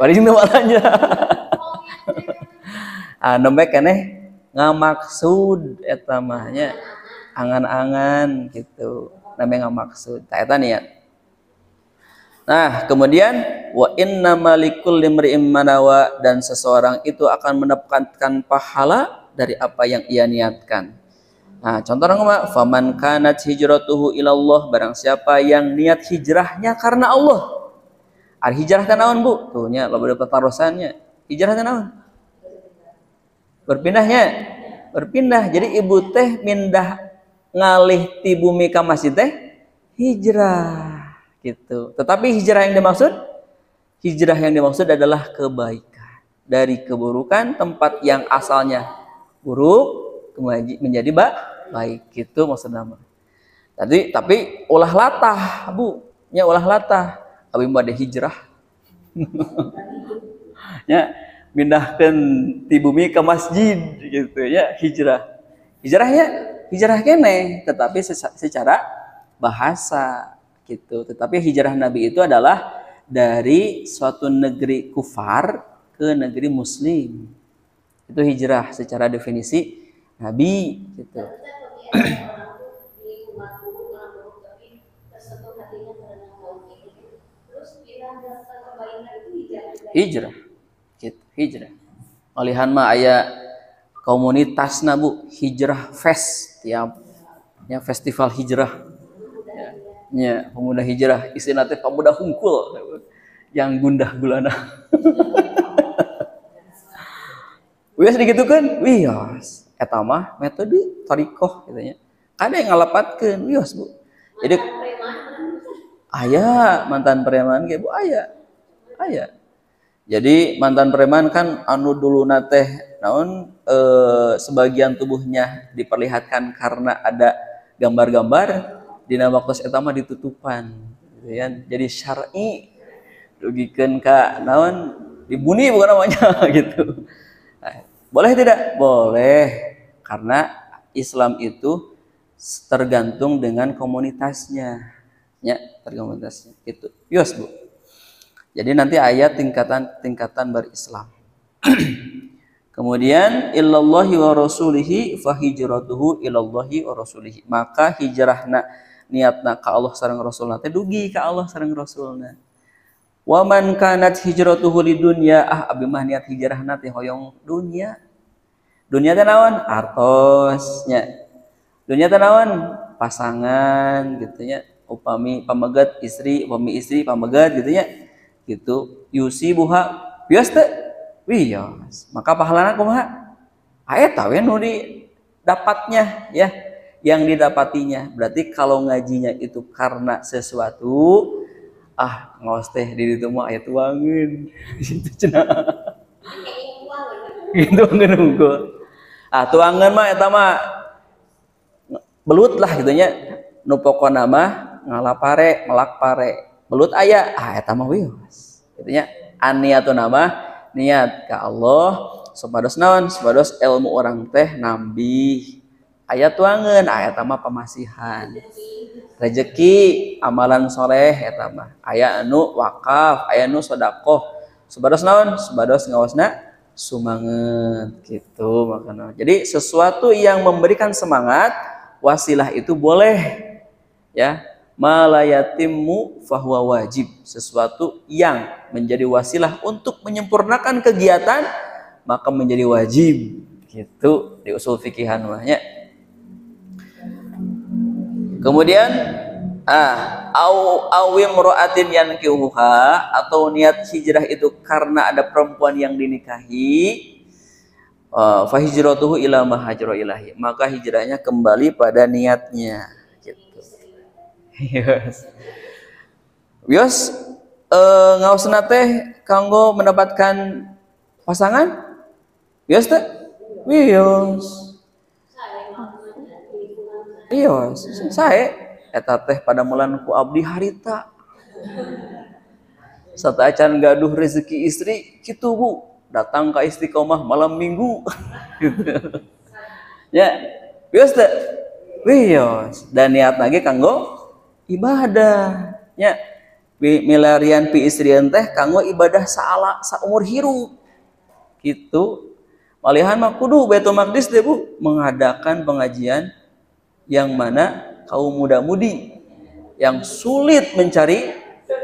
Bari jeung balanya. Nembe keneh ngamaksud eta mah nya angan-angan gitu. Nembe ngamaksud. Tah eta niat. Nah, kemudian wa innamal likulli imri'in manawa, dan seseorang itu akan mendapatkan pahala dari apa yang ia niatkan. Nah, contohnya mah faman kanat hijratuhu ilallah, barang siapa yang niat hijrahnya karena Allah. Ari hijrah teh naon Bu? Tuh nya loba petarosannya. Hijrah teh naon? Berpindahnya. Berpindah. Jadi ibu teh mindah ngalih ti bumi ka masjid teh hijrah gitu. Tetapi hijrah yang dimaksud adalah kebaikan. Dari keburukan tempat yang asalnya buruk menjadi baik gitu maksudnya. Tapi ulah latah, Bu. Nya ulah latah. Abi bade hijrah. Ya, pindahkeun ti bumi ke masjid gitu ya, hijrah. Hijrah keneh, tetapi secara bahasa gitu. Tetapi hijrah Nabi itu adalah dari suatu negeri kufar ke negeri muslim. Itu hijrah secara definisi Nabi gitu. Hijrah gitu, hijrah. Olihan mah aya komunitasna Bu, hijrah fest tiap ya, festival hijrah. Ya, pemuda hijrah, istilahnya teh pemuda hungkul yang gundah gulana. Wios digitukeun, wios eta mah metode thariqah gitu nya. Ada yang ngalapatkeun wios Bu. Jadi aya mantan preman ge Bu, aya. Jadi mantan preman kan anu duluna teh naon sebagian tubuhnya diperlihatkan karena ada gambar-gambar dina waktu eta mah ditutupan gitu kan. Jadi syar'i dugikeun ka naon dibuni bukan namanya gitu. Nah, boleh tidak? Boleh. Karena Islam itu tergantung dengan komunitasnya. Ya, tergantung komunitasnya gitu. Yos, Bu. Jadi nanti ayat tingkatan berislam. Kemudian illallahi wa rasulihi fahijratuhu ilallahi wa rasulihi. Maka hijrahna niatna ka Allah sareng Rasulna teh dugi ka Allah sareng Rasulna. Wa man kanat hijratuhu lidunya abi mah niat hijrahna teh hoyong dunya. Dunya teh naon? Artosnya. Dunya teh naon? Pasangan gitu nya. Upami pamegat istri, upami istri pamegat gitu nya. Gitu yusi buha bias teh wios maka pahalana kumaha eta we nu didapatnya ya yang didapatinya. Berarti kalau ngajinya itu karena sesuatu ngaos teh di ditu mah aya tuangeun situ cenah gitu ngeunggul tuangeun mah eta mah belut lah gitu nya nu pokona mah ngalapare melak pare belut aya eta mah wios gitu nya aniatun nama niat ka Allah supados naon supados ilmu orang teh nambih aya tuangeun eta mah pamasihan rezeki amalan soleh eta mah aya anu wakaf aya anu sedekah supados naon supados ngaosna sumanget gitu makana. Jadi sesuatu yang memberikan semangat wasilah itu boleh ya. Malayatimmu fahuwa wajib, sesuatu yang menjadi wasilah untuk menyempurnakan kegiatan maka menjadi wajib gitu di usul fikihan mahnya. Kemudian awim ro'atin yankihuha atau niat hijrah itu karena ada perempuan yang dinikahi fahijratuhu ila ma hajra ilahi, maka hijrahnya kembali pada niatnya gitu. Wios ngaosna teh kanggo mendapatkan pasangan wios teh wios sae eta teh pada mulan ku abdi harita sataacan gaduh rezeki istri kitu Bu datang ka istiqomah malam minggu ya wios teh wios dan niat lagi kanggo ibadah nya milarian pi istrian teh kanggo ibadah saumur hirup gitu. Malihan mah kudu Baitul Maqdis deh Bu mengadakan pengajian yang mana kaum muda-mudi yang sulit mencari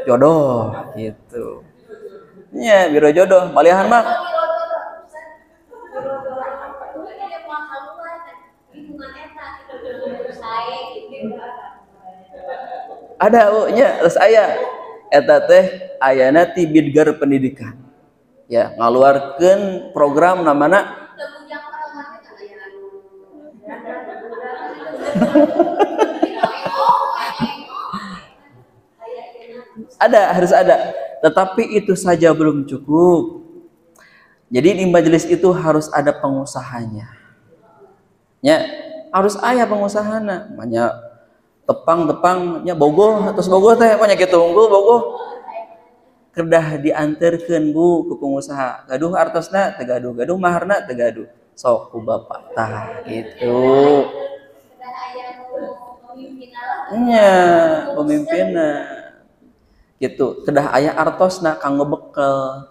jodoh gitu nya biro jodoh malihan mah ada nya terus aya eta teh ayana ti Bidgar Pendidikan. Ya, ngaluarkeun program namana harus ada. Tetapi itu saja belum cukup. Jadi di majelis itu harus ada pengusahanya. Ya, harus aya pengusahana. Namanya tepang-tepangnya bogoh terus bogoh teh banyak gitu unggul bogoh. Kedah dianterkeun Bu ke pengusaha. Gaduh artosna teu gaduh, gaduh maharna teu gaduh. Sok ku bapak tah gitu. Nya pemimpinna. Gitu. Kedah aya artosna kanggo bekel.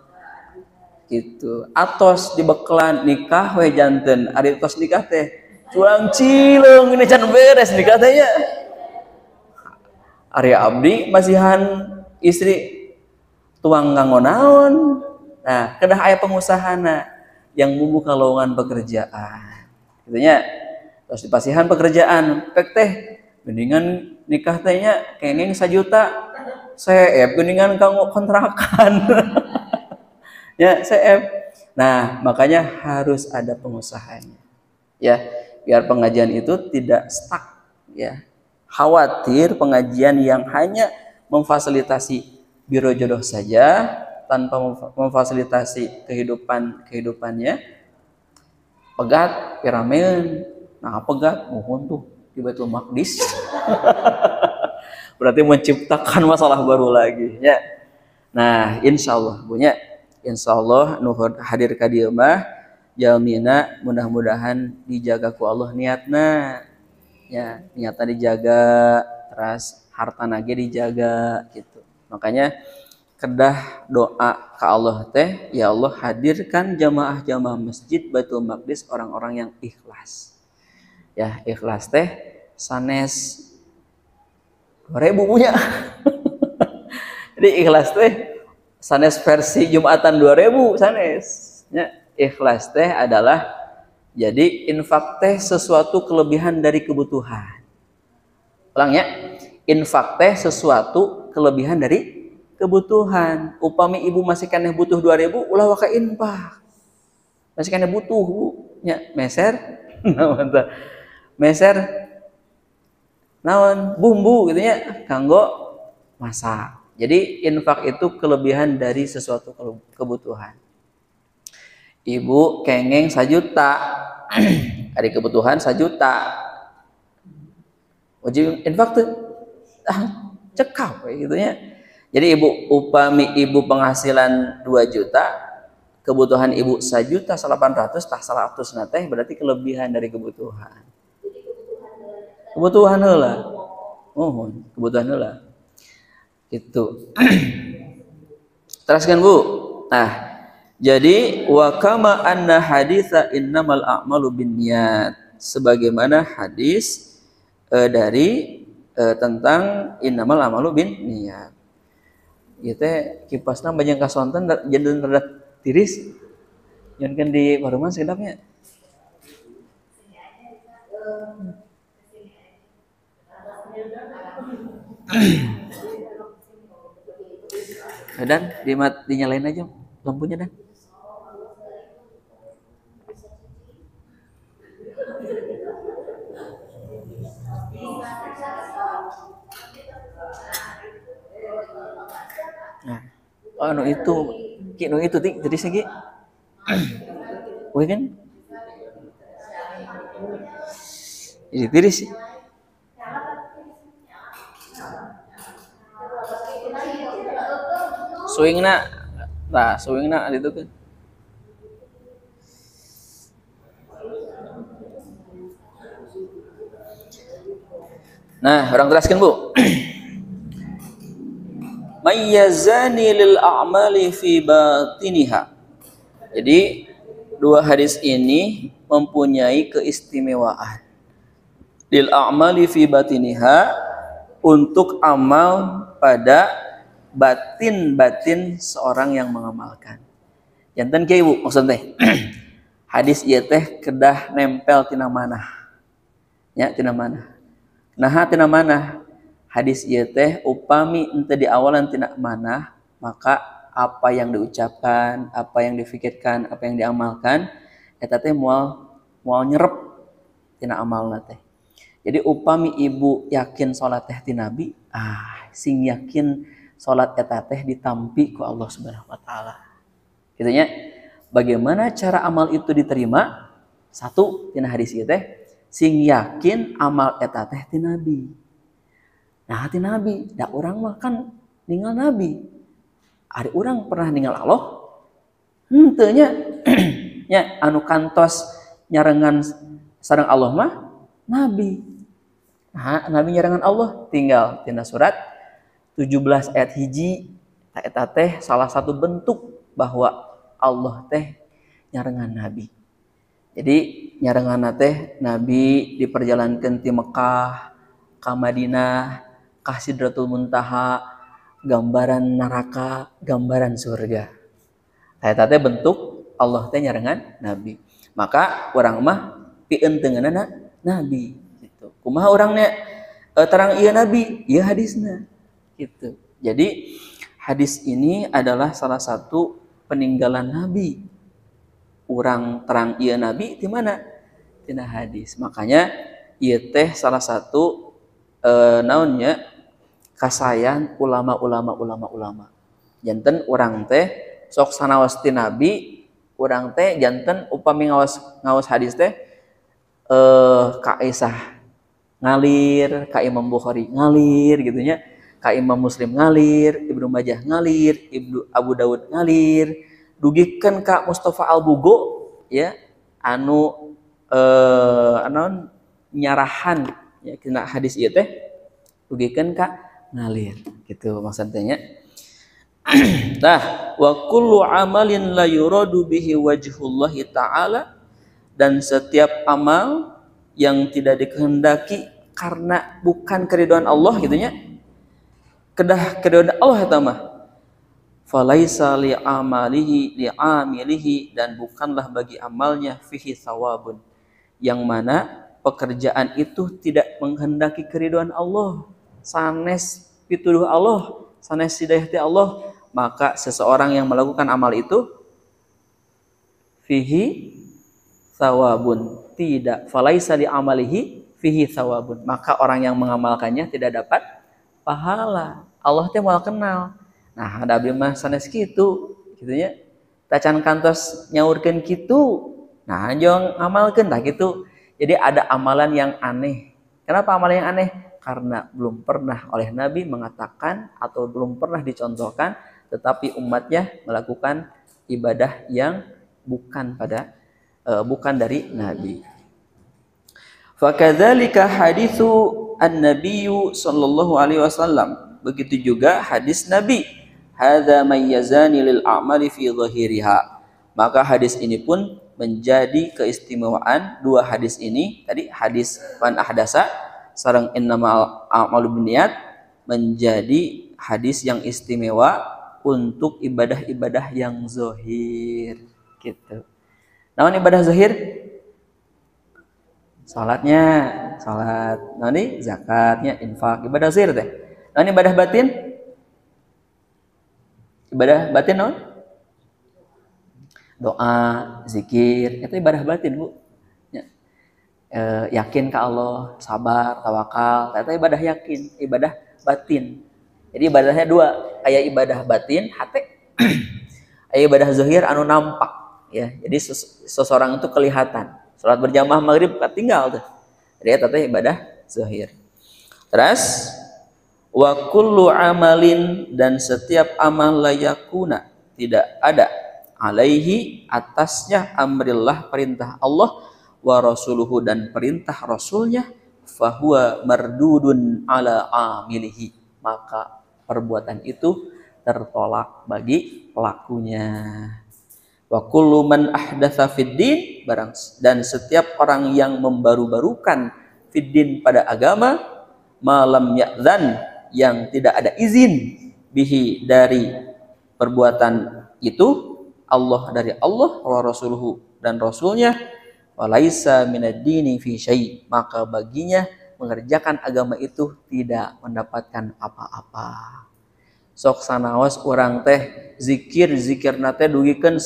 Gitu. Atos dibekelan nikah we janten. Ari tos nikah teh culang cileung ini can beres nikah teh nya. Ari abdi masihan istri tuang nganggo naon. Nah, kedah aya pengusahana yang membuka lowongan pekerjaan. Gitu nya. Terus dipasihan pekerjaan, pek teh mendingan nikah teh nya kengeng 1 juta. CF geuningan kanggo kontrakan. Ya, CF. Nah, makanya harus ada pengusahanya. Ya, biar pengajian itu tidak stuck ya. Khawatir pengajian yang hanya memfasilitasi biro jodoh saja tanpa memfasilitasi kehidupannya. Pegat pirameun. Nah, pegat mohon tuh di Baitul Maqdis. Berarti menciptakan masalah baru lagi ya. Nah, insyaallah punya insyaallah nu hadir ka dieu mah jalmina mudah-mudahan dijaga ku Allah niatna. Ya, niatna dijaga, terus hartana ge dijaga gitu. Makanya kedah doa ke Allah teh, ya Allah hadirkan jamaah-jamaah masjid Baitul Maqdis orang-orang yang ikhlas. Ya, ikhlas teh sanes 2000 punya. Jadi ikhlas teh sanes versi Jumatan 2000 sanes. Ya, ikhlas teh adalah jadi infak teh sesuatu kelebihan dari kebutuhan. Ulang ya. Infak teh sesuatu kelebihan dari kebutuhan. Upami ibu masih kaneh butuh 2000, ulah waka infak. Masih kaneh butuh, Bu. Ya, meser. Naon tah? Meser naon bumbu gitu ya kanggo masak. Jadi infak itu kelebihan dari sesuatu kebutuhan. Ibu kengeng 1 juta. Ada kebutuhan 1 juta. Wajib infak tuh cekap gitu ya. Jadi upami ibu penghasilan 2 juta, kebutuhan ibu 1.800.000 tah 100 na teh berarti kelebihan dari kebutuhan. Kebutuhan heula. Oh, kebutuhan heula. Gitu. Teruskan Bu. Nah, jadi wa kama anna haditsa innamal a'malu binniyat, sebagaimana hadis dari tentang innamal a'malu binniyat. Ieu teh kipasna banyak kasonten jadi rada tiris. Yen kan di warung sekedapnya. Dan dinyalain aja lampunya dan. Nah, oh no itu, no itu tik jadi segi. Wih kan? Jadi tiris sih. Swingna itu kan. Nah, orang teraskan Bu. Mayyazani lil a'mali fi batiniha. Jadi dua hadis ini mempunyai keistimewaan. Lil a'mali fi batiniha, untuk amal pada batin seorang yang mengamalkan. Janten kieu Bu maksud teh. Hadis ieu teh kedah nempel tina manah. Ya, tina manah. Nah, tina manah. hadis ieu teh upami ente di awalan tina manah, maka apa yang diucapkan, apa yang difikirkan, apa yang diamalkan eta teh moal nyerep tina amalna teh. Jadi upami ibu yakin salat teh ti Nabi, sing yakin salat eta teh ditampi ku Allah Subhanahu wa taala. Kitu nya. Bagaimana cara amal itu diterima? Satu tina hadis ieu teh sing yakin amal eta teh ti Nabi. Nah, ti Nabi, da urang mah kan ninggal Nabi. Ari urang pernah ninggal Allah? Henteu nya. Nya anu kantos nyarengan sareng Allah mah Nabi. Nah, Nabi nyarengan Allah tinggal tina surat 17 ayat 1 eta teh salah satu bentuk bahwa Allah teh nyarengan Nabi. Jadi nyarengan teh Nabi diperjalankan ti Mekah ka Madinah ka Sidratul Muntaha, gambaran neraka, gambaran surga. Eta teh bentuk Allah teh nyarengan Nabi. Maka urang mah pieun teungeunana Nabi gitu. Kumaha urangnya terang ieu Nabi, ieu hadisna gitu. Jadi hadis ini adalah salah satu peninggalan Nabi. Urang terang ieu Nabi di mana? Tina hadis. Makanya ieu teh salah satu naonnya kasayan ulama. Janten urang teh sok sanaos ti Nabi, urang teh janten upami ngaos hadis teh ka Aisyah ngalir, ka Imam Bukhari ngalir gitu nya, ka Imam Muslim ngalir, Ibnu Majah ngalir, Ibnu Abu Daud ngalir, dugikeun ka Mustafa Al-Bugo ya anu nyarahan ya kena hadis ieu teh dugikeun ka ngalir gitu maksudnya. Nah, wa kullu amalin la yuradu bihi wajhullahi ta'ala, dan setiap amal yang tidak dikehendaki karena bukan keridhaan Allah gitu nya. Kedah keridhaan Allah eta mah. Falaisa li amilihi, dan bukanlah bagi amalnya fihi thawabun, yang mana pekerjaan itu tidak menghendaki keridhaan Allah, sanes pituduh Allah, sanes hidayah ti Allah, maka seseorang yang melakukan amal itu fihi thawabun, tidak falaisa li amalihi fihi thawabun, maka orang yang mengamalkannya tidak dapat pahala. Allah teh moal kenal. Nah, ada abdi mah sanes kitu nya. Tacan kantos nyaurkeun kitu. Nah, anjong ngamalkeun tah kitu. Jadi ada amalan yang aneh. Kenapa amalan yang aneh? Karena belum pernah oleh Nabi mengatakan atau belum pernah dicontohkan, tetapi umatnya melakukan ibadah yang bukan dari Nabi. Fakadzalika haditsu an-nabiyyu sallallahu alaihi wasallam. Begitu juga hadis Nabi. Hadza mayyazani lil a'mali fi dhahiriha. Maka hadis ini pun menjadi keistimewaan dua hadis ini. Tadi hadis man ahdasa sareng innamal a'malu binniyat menjadi hadis yang istimewa untuk ibadah-ibadah yang zahir gitu. Naon ibadah zahir? Salatnya, salat. Naon zakatnya, infak, ibadah zahir teh. Naon ibadah batin? Ibadah batin naon? Doa, zikir, itu ibadah batin, Bu. Yakin ke Allah, sabar, tawakal, itu ibadah yakin, ibadah batin. Jadi ibadahnya dua, kayak ibadah batin, hati, kayak ibadah zahir anu nampak, ya. Jadi seseorang itu kelihatan. Salat berjamaah maghrib tinggal tuh. Jadi itu ibadah zahir. Terus wa kullu amalin, dan setiap amal layakuna tidak ada alaihi atasnya amrillah perintah Allah wa rasuluhu dan perintah rasulnya, fahuwa mardudun ala amilihi, maka perbuatan itu tertolak bagi pelakunya. Wa kullu man ahdatsa fid din, dan setiap orang yang membaru-barukan fid din pada agama, malam ya'zan, yang tidak ada izin bihi dari perbuatan itu, Allah dari Allah, wa rasuluhu dan rasulnya, walaisa minad dini fi syai', maka baginya mengerjakan agama itu tidak mendapatkan apa-apa. Sok sanaos urang teh zikir nate dugikeun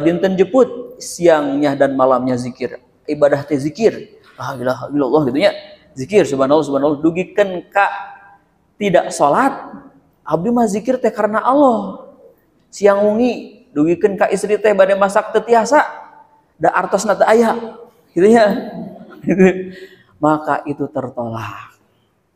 dinten jeput siangnya dan malamnya zikir. Ibadah teh zikir. La ilaha illallah gitu nya. Zikir subhanallah dugikeun ka tidak salat. Abdi mah zikir teh karena Allah. Siang wengi dugikeun ka istri teh bade masak teu tiasa. Da artosna teu aya. Gitu nya. Maka itu tertolak.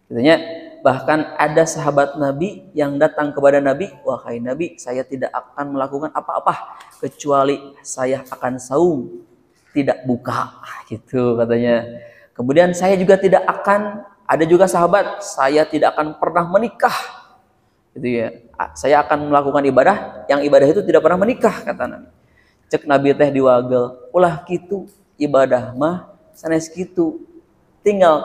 Gitu nya. Bahkan ada sahabat Nabi yang datang kepada Nabi, wahai Nabi, saya tidak akan melakukan apa-apa kecuali saya akan saum, tidak buka, gitu katanya. Kemudian saya juga tidak akan, ada juga sahabat, saya tidak akan pernah menikah, gitu ya. Saya akan melakukan ibadah, yang ibadah itu tidak pernah menikah, kata Nabi. Cek Nabi teh diwagel, ulah gitu, ibadah mah sanes gitu, tinggal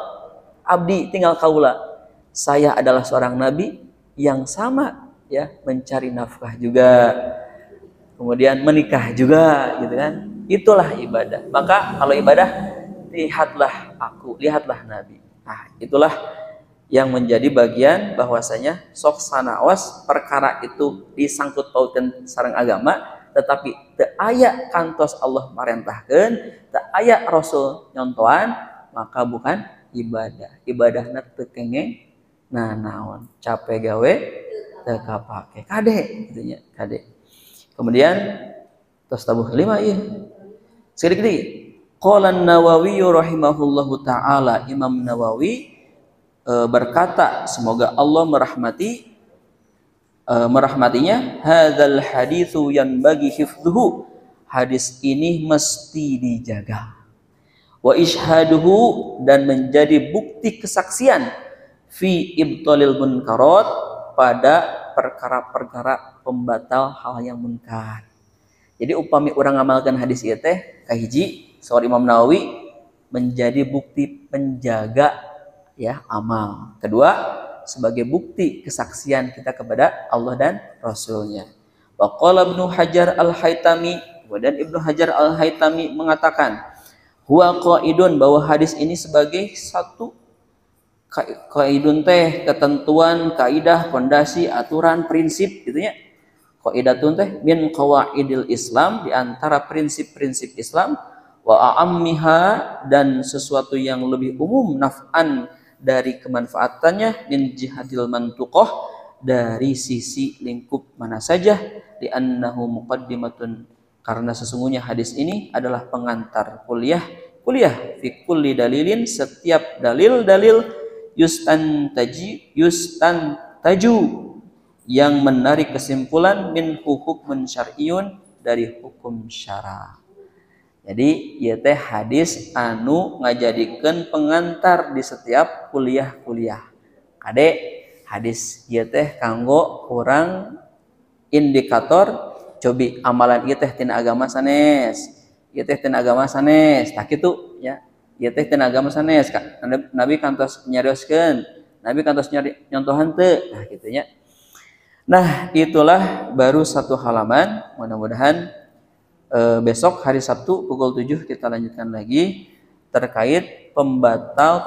abdi, tinggal kaula. Saya adalah seorang nabi yang sama ya, mencari nafkah juga, kemudian menikah juga, gitu kan. Itulah ibadah. Maka kalau ibadah, lihatlah aku, lihatlah Nabi. Nah, itulah yang menjadi bagian bahwasanya sok sanaos perkara itu disangkut pautkeun sareng agama, tetapi teu aya kantos Allah marentahkeun, teu aya Rasul nyontohan, maka bukan ibadah. Ibadahna teu kenging nah naon capek gawe teu kapake kade gitu nya kade. Kemudian tos tabuh 5 ieu sedikit qala an-Nawawi rahimahullahu taala, Imam Nawawi berkata semoga Allah merahmatinya, hadzal haditsu yanbaghi hifdzuhu, hadis ini mesti dijaga, wa ishaduhu, dan menjadi bukti kesaksian, fi ibtalil munkarat, pada perkara-perkara pembatal hal yang munkar. Jadi upami urang ngamalkeun hadis ieu teh kahiji saur Imam Nawawi menjadi bukti penjaga ya amal. Kedua sebagai bukti kesaksian kita kepada Allah dan Rasulnya. Wa qala Ibnu Hajar Al-Haytami, dan Ibnu Hajar Al-Haytami mengatakan huwa qaidun, bahwa hadis ini sebagai satu qaidun teh ketentuan, kaidah, fondasi, aturan, prinsip gitu ya. Qaidatun teh min qawaidil Islam, di antara prinsip-prinsip Islam, wa a'ammiha, dan sesuatu yang lebih umum, naf'an, dari kemanfaatannya, min jihadil mantuqah, dari sisi lingkup mana saja, li annahu muqaddimatun, karena sesungguhnya hadis ini adalah pengantar kuliah fi kulli dalilin, setiap dalil-dalil yustantaju, yang menarik kesimpulan, min hukmun syar'iyyun, dari hukum syara. Jadi ieu teh hadis anu ngajadikeun pengantar di setiap kuliah-kuliah. Kade hadis ieu teh kanggo urang indikator, cobi amalan ieu teh tina agama sanes, ieu teh tina agama sanes, tak kitu ya. Ieu teh tina agama sanes, Nabi kantos nyarioskeun, Nabi kantos nyontohan teu, nah kitu nya. Nah, itulah baru satu halaman. Mudah-mudahan besok hari Sabtu pukul 7 kita lanjutkan lagi terkait pembatal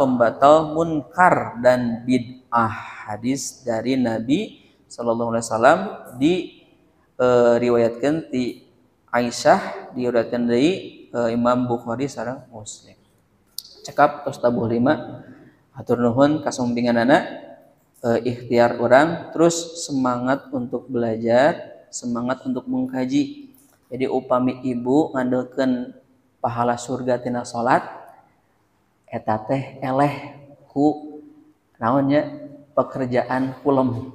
munkar dan bid'ah, hadis dari Nabi sallallahu alaihi wasallam, diriwayatkeun ti Aisyah, diriwayatkeun deui Imam Bukhari sareng Muslim. Cekap tos tabuh 5. Hatur nuhun kasumpenganana, ikhtiar orang terus semangat untuk belajar, semangat untuk mengkaji. Jadi upami ibu ngandelkeun pahala surga tina salat, eta teh eleh ku naon nya pekerjaan kulem.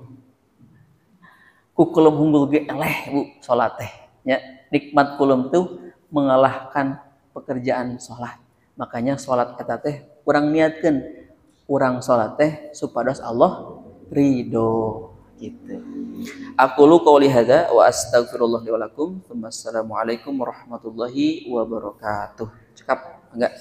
Ku kulem hunggul ge eleh Bu salat teh nya, nikmat kulem tuh mengalahkan pekerjaan salat. Makanya salat eta teh urang niatkeun, urang salat teh supados Allah ridho gitu. Aqulu qouli hadza wa astaghfirullah li wa lakum. Wassalamualaikum warahmatullahi wabarakatuh. Cekap enggak?